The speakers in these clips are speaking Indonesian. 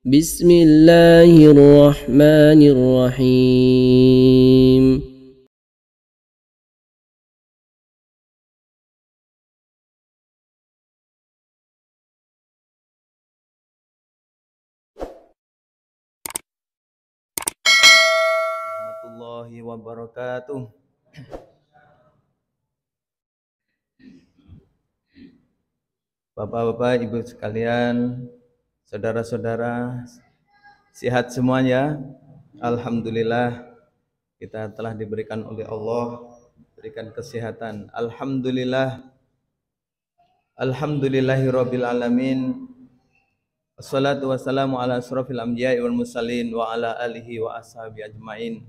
بسم الله الرحمن الرحيم Warahmatullahi wabarakatuh. Bapak-bapak, ibu sekalian, saudara-saudara, sehat semuanya. Alhamdulillah kita telah diberikan oleh Allah berikan kesehatan. Alhamdulillah. Alhamdulillahirabbil alamin. Wassalatu wassalamu ala asrofil anbiya'i wal mursalin wa ala alihi wa ashabi ajmain.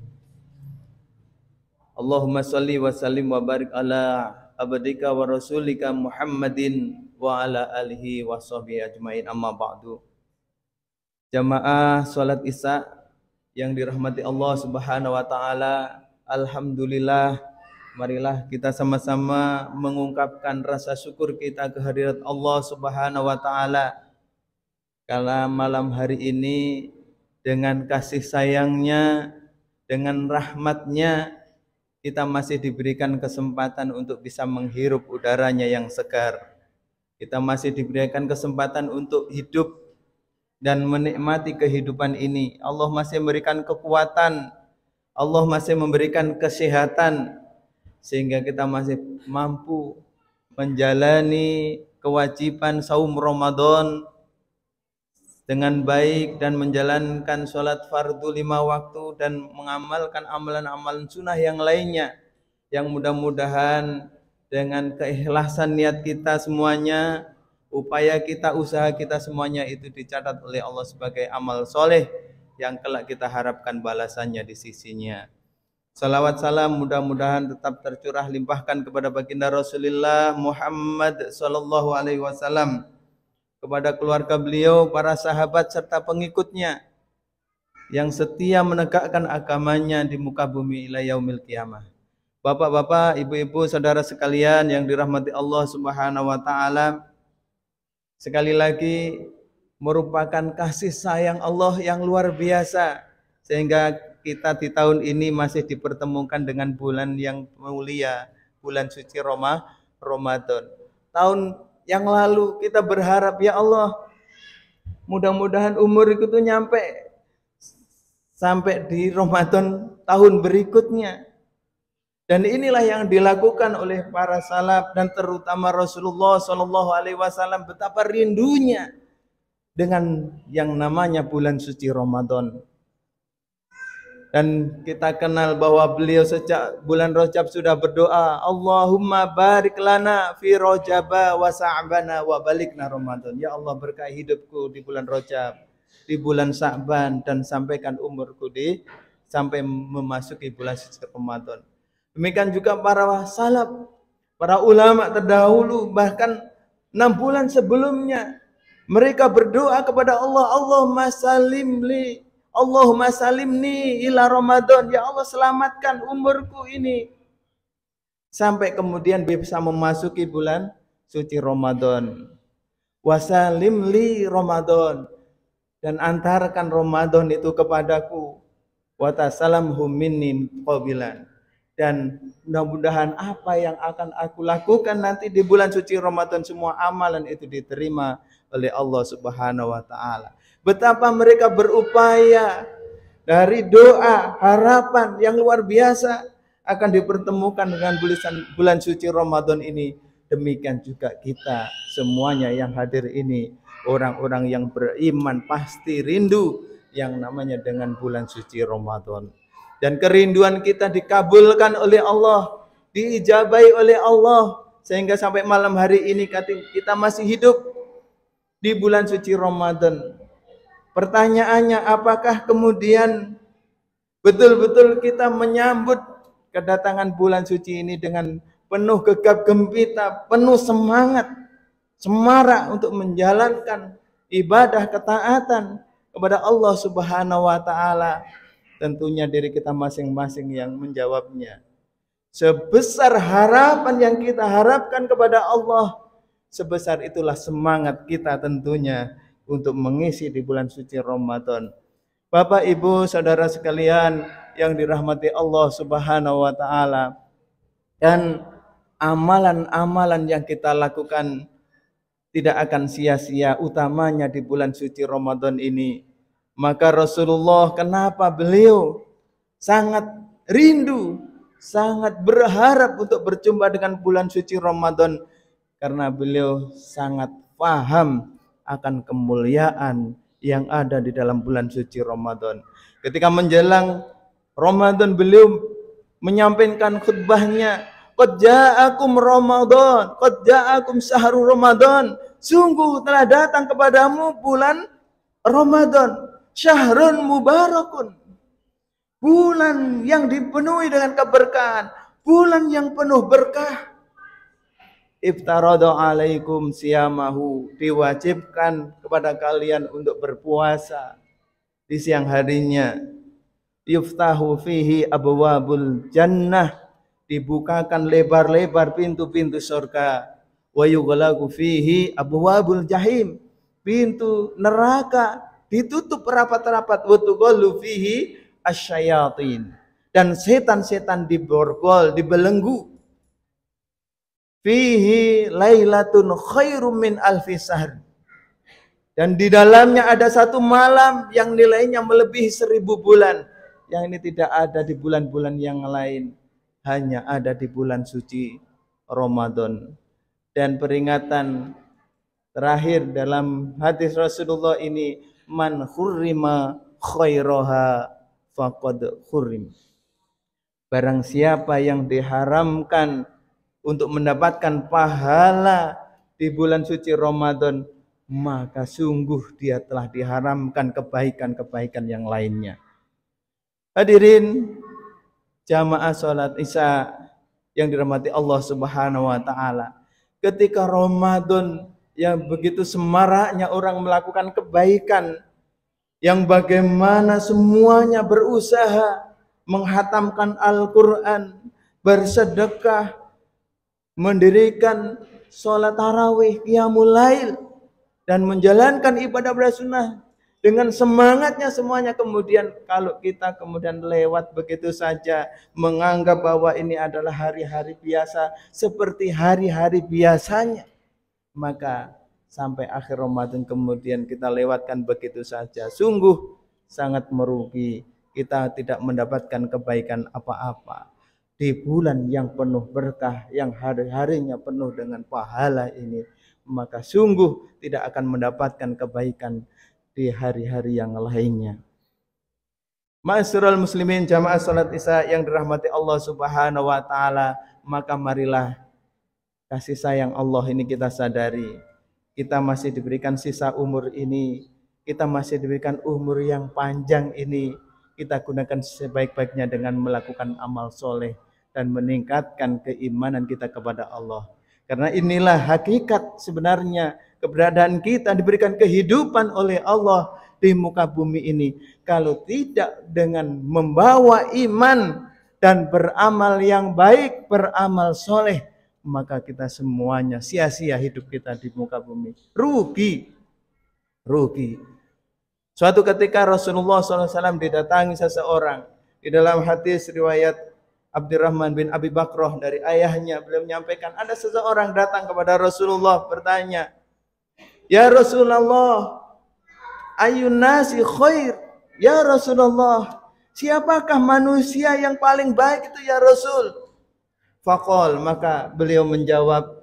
Allahumma salli wa sallim wa barik ala abadika wa rasulika Muhammadin wa ala alihi wa sahbihi ajmain, amma ba'du. Jamaah salat Isya yang dirahmati Allah Subhanahu wa taala, alhamdulillah, marilah kita sama-sama mengungkapkan rasa syukur kita kehadirat Allah Subhanahu wa taala. Karena malam hari ini dengan kasih sayangnya, dengan rahmatnya, kita masih diberikan kesempatan untuk bisa menghirup udaranya yang segar. Kita masih diberikan kesempatan untuk hidup dan menikmati kehidupan ini. Allah masih memberikan kekuatan, Allah masih memberikan kesehatan, sehingga kita masih mampu menjalani kewajiban saum Ramadan dengan baik dan menjalankan sholat fardu 5 waktu dan mengamalkan amalan-amalan sunnah yang lainnya, yang mudah-mudahan dengan keikhlasan niat kita semuanya, upaya kita, usaha kita semuanya itu dicatat oleh Allah sebagai amal soleh yang kelak kita harapkan balasannya di sisinya. Salawat salam mudah-mudahan tetap tercurah limpahkan kepada baginda Rasulullah Muhammad sallallahu alaihi wasallam, kepada keluarga beliau, para sahabat serta pengikutnya yang setia menegakkan agamanya di muka bumi ila yaumil qiyamah. Bapak-bapak, ibu-ibu, saudara sekalian yang dirahmati Allah Subhanahu wa taala, sekali lagi merupakan kasih sayang Allah yang luar biasa sehingga kita di tahun ini masih dipertemukan dengan bulan yang mulia, bulan suci Ramadan. Tahun yang lalu kita berharap, ya Allah, mudah-mudahan umur itu tuh sampai di Ramadan tahun berikutnya. Dan inilah yang dilakukan oleh para salaf dan terutama Rasulullah Shallallahu Alaihi Wasallam, betapa rindunya dengan yang namanya bulan suci Ramadan. Dan kita kenal bahwa beliau sejak bulan Rajab sudah berdoa, Allahumma barik lana fi Rajaba wa Sa'bana wa balikna Ramadan. Ya Allah, berkahi hidupku di bulan Rajab, di bulan Sa'ban, dan sampaikan umurku sampai memasuki bulan suci Ramadan. Demikian juga para salaf, para ulama terdahulu, bahkan 6 bulan sebelumnya mereka berdoa kepada Allah, Allahumma salim li, Allahumma salimni ila Ramadan. Ya Allah, selamatkan umurku ini sampai kemudian bisa memasuki bulan suci Ramadan. Wasalim li Ramadan, dan antarkan Ramadan itu kepadaku. Wa tasalamhu minni qabilan, dan mudah-mudahan apa yang akan aku lakukan nanti di bulan suci Ramadan, semua amalan itu diterima oleh Allah Subhanahu wa taala. Betapa mereka berupaya dari doa, harapan yang luar biasa akan dipertemukan dengan bulan suci Ramadan ini. Demikian juga kita semuanya yang hadir ini, orang-orang yang beriman pasti rindu yang namanya dengan bulan suci Ramadan. Dan kerinduan kita dikabulkan oleh Allah, diijabai oleh Allah, sehingga sampai malam hari ini kita masih hidup di bulan suci Ramadan. Pertanyaannya, apakah kemudian betul-betul kita menyambut kedatangan bulan suci ini dengan penuh gegap gempita, penuh semangat, semarak untuk menjalankan ibadah ketaatan kepada Allah Subhanahu wa taala? Tentunya diri kita masing-masing yang menjawabnya. Sebesar harapan yang kita harapkan kepada Allah, sebesar itulah semangat kita tentunya untuk mengisi di bulan suci Ramadan. Bapak, Ibu, saudara sekalian yang dirahmati Allah Subhanahu wa taala, dan amalan-amalan yang kita lakukan tidak akan sia-sia, utamanya di bulan suci Ramadan ini. Maka Rasulullah, kenapa beliau sangat rindu, sangat berharap untuk berjumpa dengan bulan suci Ramadan? Karena beliau sangat paham akan kemuliaan yang ada di dalam bulan suci Ramadan. Ketika menjelang Ramadan, beliau menyampaikan khutbahnya, qad ja'akum Ramadan, qad ja'akum syahrul Ramadan. Sungguh telah datang kepadamu bulan Ramadan, syahrun mubarakun. Bulan yang dipenuhi dengan keberkahan, bulan yang penuh berkah. Iftarada alaikum siyamahu, diwajibkan kepada kalian untuk berpuasa di siang harinya. Yuftahu fihi abwabul jannah, dibukakan lebar-lebar pintu-pintu surga. Wa yughlaqu fihi abwabul jahim, pintu neraka ditutup rapat-rapat. Wa tughallu fihi asyayatin, dan setan-setan diborgol, dibelenggu. Fihi lailatun khairum min alfi sahr, dan di dalamnya ada satu malam yang nilainya melebihi 1000 bulan. Yang ini tidak ada di bulan-bulan yang lain, hanya ada di bulan suci Ramadan. Dan peringatan terakhir dalam hadis Rasulullah ini, man hurrima khairaha faqad hurrim. Barang siapa yang diharamkan untuk mendapatkan pahala di bulan suci Ramadan, maka sungguh dia telah diharamkan kebaikan-kebaikan yang lainnya. Hadirin jamaah salat Isya yang dirahmati Allah Subhanahu wa taala, ketika Ramadan yang begitu semaraknya orang melakukan kebaikan, yang bagaimana semuanya berusaha menghatamkan Al-Quran, bersedekah, mendirikan sholat tarawih, qiyamul lail, dan menjalankan ibadah sunnah dengan semangatnya semuanya. Kemudian kalau kita kemudian lewat begitu saja, menganggap bahwa ini adalah hari-hari biasa seperti hari-hari biasanya, maka sampai akhir Ramadan kemudian kita lewatkan begitu saja, sungguh sangat merugi. Kita tidak mendapatkan kebaikan apa-apa di bulan yang penuh berkah, yang hari-harinya penuh dengan pahala ini, maka sungguh tidak akan mendapatkan kebaikan di hari-hari yang lainnya. Ma'asyiral muslimin jamaah salat Isya yang dirahmati Allah Subhanahu wa taala, maka marilah kasih sayang Allah ini kita sadari. Kita masih diberikan sisa umur ini, kita masih diberikan umur yang panjang ini, kita gunakan sebaik-baiknya dengan melakukan amal soleh dan meningkatkan keimanan kita kepada Allah. Karena inilah hakikat sebenarnya keberadaan kita, diberikan kehidupan oleh Allah di muka bumi ini. Kalau tidak dengan membawa iman dan beramal yang baik, beramal soleh, maka kita semuanya sia-sia hidup kita di muka bumi. Rugi. Suatu ketika Rasulullah SAW didatangi seseorang. Di dalam hadis riwayat Abdurrahman bin Abi Bakrah dari ayahnya, beliau menyampaikan ada seseorang datang kepada Rasulullah bertanya, ya Rasulullah, ayun nasi khair? Ya Rasulullah, siapakah manusia yang paling baik itu ya Rasul? Faqal, maka beliau menjawab,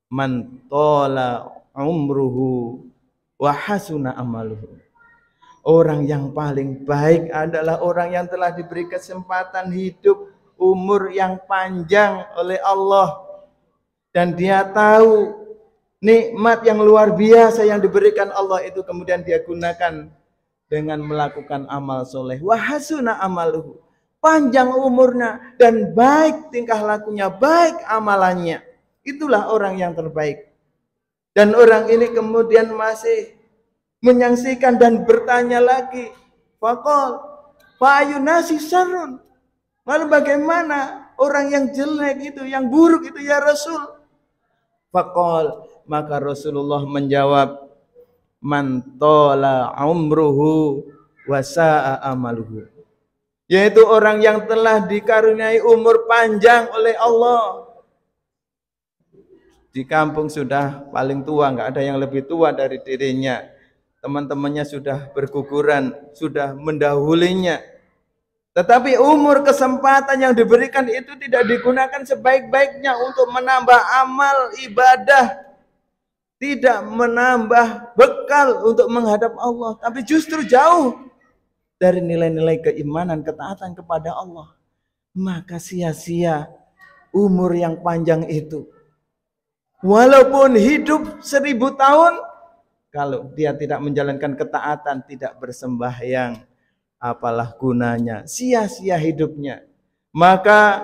man tola umruhu wa hasuna amaluhu. Orang yang paling baik adalah orang yang telah diberi kesempatan hidup, umur yang panjang oleh Allah, dan dia tahu nikmat yang luar biasa yang diberikan Allah itu, kemudian dia gunakan dengan melakukan amal soleh. Wa hasuna amaluhu, panjang umurnya dan baik tingkah lakunya, baik amalannya. Itulah orang yang terbaik. Dan orang ini kemudian masih menyaksikan dan bertanya lagi, faqal fa ayunasi syarrun, lalu bagaimana orang yang jelek itu, yang buruk itu ya Rasul? Faqal, maka Rasulullah menjawab, man tola umruhu wa sa'a amaluhu, yaitu orang yang telah dikaruniai umur panjang oleh Allah. Di kampung sudah paling tua, nggak ada yang lebih tua dari dirinya. Teman-temannya sudah berguguran, sudah mendahulinya. Tetapi umur kesempatan yang diberikan itu tidak digunakan sebaik-baiknya untuk menambah amal ibadah, tidak menambah bekal untuk menghadap Allah, tapi justru jauh dari nilai-nilai keimanan, ketaatan kepada Allah. Maka sia-sia umur yang panjang itu. Walaupun hidup 1000 tahun, kalau dia tidak menjalankan ketaatan, tidak bersembahyang, apalah gunanya, sia-sia hidupnya. Maka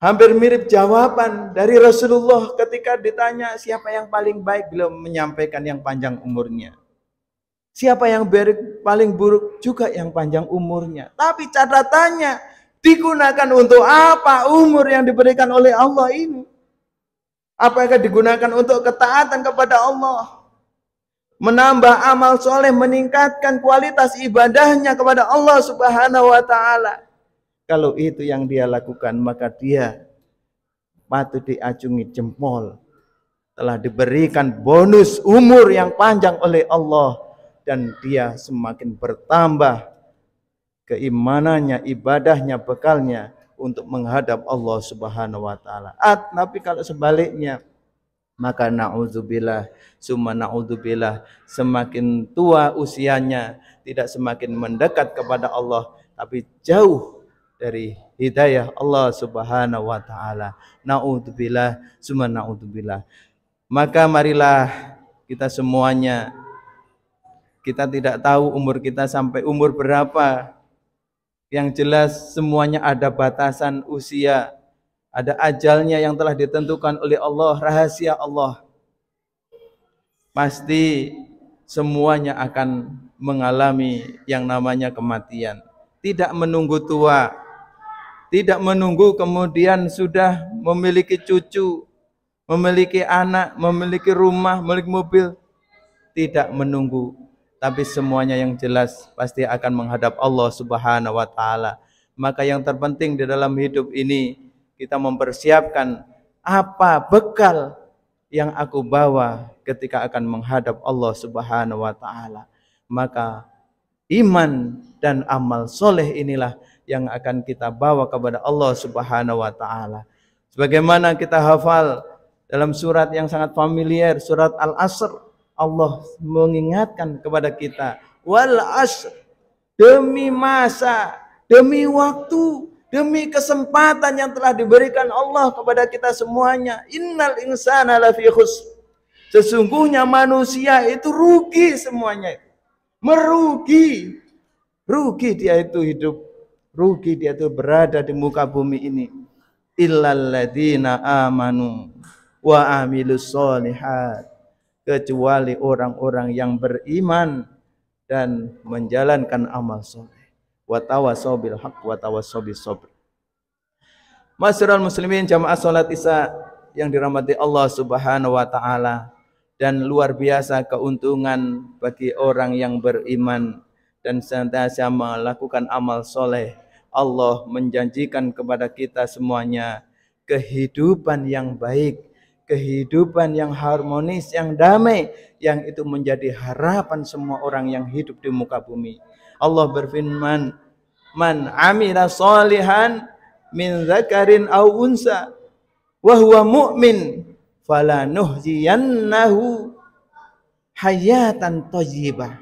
hampir mirip jawaban dari Rasulullah ketika ditanya siapa yang paling baik, beliau menyampaikan yang panjang umurnya. Siapa yang paling buruk, juga yang panjang umurnya. Tapi catatannya, digunakan untuk apa umur yang diberikan oleh Allah ini? Apakah digunakan untuk ketaatan kepada Allah, menambah amal soleh, meningkatkan kualitas ibadahnya kepada Allah Subhanahu wa ta'ala? Kalau itu yang dia lakukan, maka dia patut diacungi jempol, telah diberikan bonus umur yang panjang oleh Allah, dan dia semakin bertambah keimanannya, ibadahnya, bekalnya untuk menghadap Allah Subhanahu wa ta'ala. Tapi kalau sebaliknya, maka na'udzubillah, summa na'udzubillah, semakin tua usianya, tidak semakin mendekat kepada Allah, tapi jauh dari hidayah Allah Subhanahu wa ta'ala. Na'udzubillah, summa na'udzubillah. Maka marilah kita semuanya, kita tidak tahu umur kita sampai umur berapa. Yang jelas semuanya ada batasan usia, ada ajalnya yang telah ditentukan oleh Allah, rahasia Allah. Pasti semuanya akan mengalami yang namanya kematian. Tidak menunggu tua, tidak menunggu kemudian sudah memiliki cucu, memiliki anak, memiliki rumah, memiliki mobil. Tidak menunggu. Tapi semuanya yang jelas pasti akan menghadap Allah Subhanahu wa ta'ala. Maka yang terpenting di dalam hidup ini, kita mempersiapkan apa bekal yang aku bawa ketika akan menghadap Allah Subhanahu wa ta'ala. Maka iman dan amal soleh inilah yang akan kita bawa kepada Allah Subhanahu wa ta'ala. Sebagaimana kita hafal dalam surat yang sangat familiar, surat Al-Asr, Allah mengingatkan kepada kita, wal asr, demi masa, demi waktu, demi kesempatan yang telah diberikan Allah kepada kita semuanya. Innal insana lafi khusr. Sesungguhnya manusia itu rugi semuanya. Merugi. Rugi dia itu hidup. Rugi dia itu berada di muka bumi ini. Illal ladzina amanu wa amilus sholihat. Kecuali orang-orang yang beriman dan menjalankan amal soleh. Wa tawassaw bil haqq wa tawassaw bis sabr. Masyiral muslimin, jamaah salat Isya yang dirahmati Allah Subhanahu wa ta'ala, dan luar biasa keuntungan bagi orang yang beriman dan senantiasa melakukan amal soleh. Allah menjanjikan kepada kita semuanya kehidupan yang baik, kehidupan yang harmonis, yang damai, yang itu menjadi harapan semua orang yang hidup di muka bumi. Allah berfirman, man amila sholihan min zakarin aw unsa wa huwa mu'min falanuhyiyannahu hayatan thayyibah.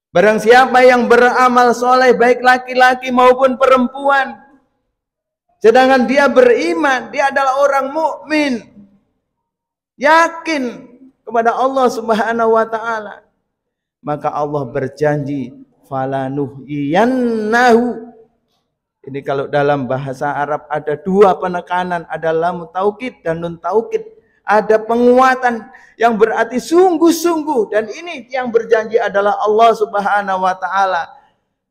Barang siapa yang beramal soleh, baik laki-laki maupun perempuan, sedangkan dia beriman, dia adalah orang mukmin, yakin kepada Allah Subhanahu wa ta'ala, maka Allah berjanji falanuhyiyannahu. Ini kalau dalam bahasa Arab ada dua penekanan, ada lam taukid dan nun taukid. Ada penguatan yang berarti sungguh-sungguh, dan ini yang berjanji adalah Allah Subhanahu wa ta'ala.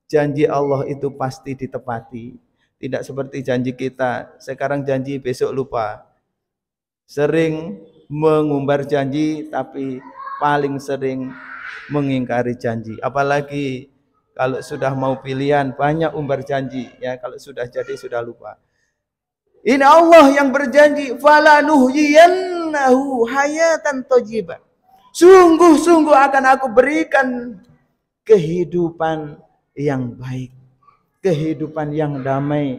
Janji Allah itu pasti ditepati. Tidak seperti janji kita, sekarang janji besok lupa. Sering mengumbar janji tapi paling sering mengingkari janji. Apalagi kalau sudah mau pilihan banyak umbar janji ya, kalau sudah jadi sudah lupa. Ini Allah yang berjanji, falanuhyiyannahu hayatan thayyibah. Sungguh-sungguh akan aku berikan kehidupan yang baik, kehidupan yang damai,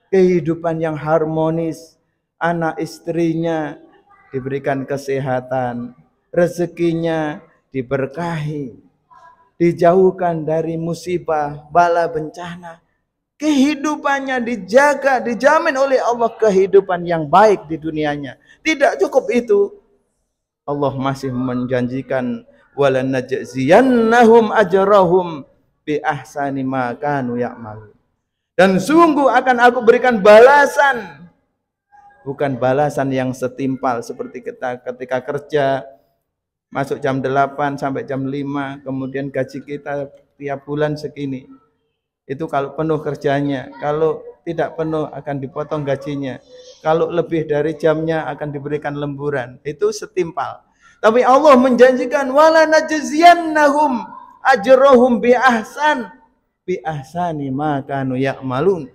kehidupan yang harmonis. Anak istrinya diberikan kesehatan, rezekinya diberkahi, dijauhkan dari musibah, bala bencana. Kehidupannya dijaga, dijamin oleh Allah kehidupan yang baik di dunianya. Tidak cukup itu, Allah masih menjanjikan walanajziyannahum ajrahum bi ahsani ma kanu ya'malun. Dan sungguh akan aku berikan balasan, bukan balasan yang setimpal seperti kita ketika kerja masuk jam 8 sampai jam 5, kemudian gaji kita tiap bulan segini. Itu kalau penuh kerjanya, kalau tidak penuh akan dipotong gajinya. Kalau lebih dari jamnya akan diberikan lemburan. Itu setimpal. Tapi Allah menjanjikan wala najziyannahum ajrahum bi ahsani ma kanu ya'malun.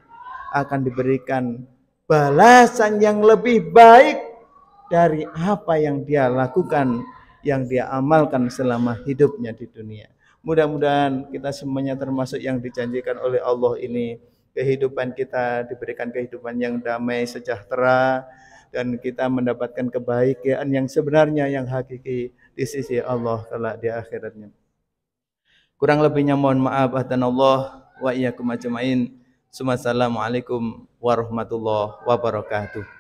Akan diberikan balasan yang lebih baik dari apa yang dia lakukan, yang dia amalkan selama hidupnya di dunia. Mudah-mudahan kita semuanya termasuk yang dijanjikan oleh Allah ini. Kehidupan kita diberikan kehidupan yang damai, sejahtera, dan kita mendapatkan kebahagiaan yang sebenarnya, yang hakiki di sisi Allah kelak di akhiratnya. Kurang lebihnya mohon maaf. Hadanallah wa iyyakum ajmain. Assalamualaikum warahmatullahi wabarakatuh.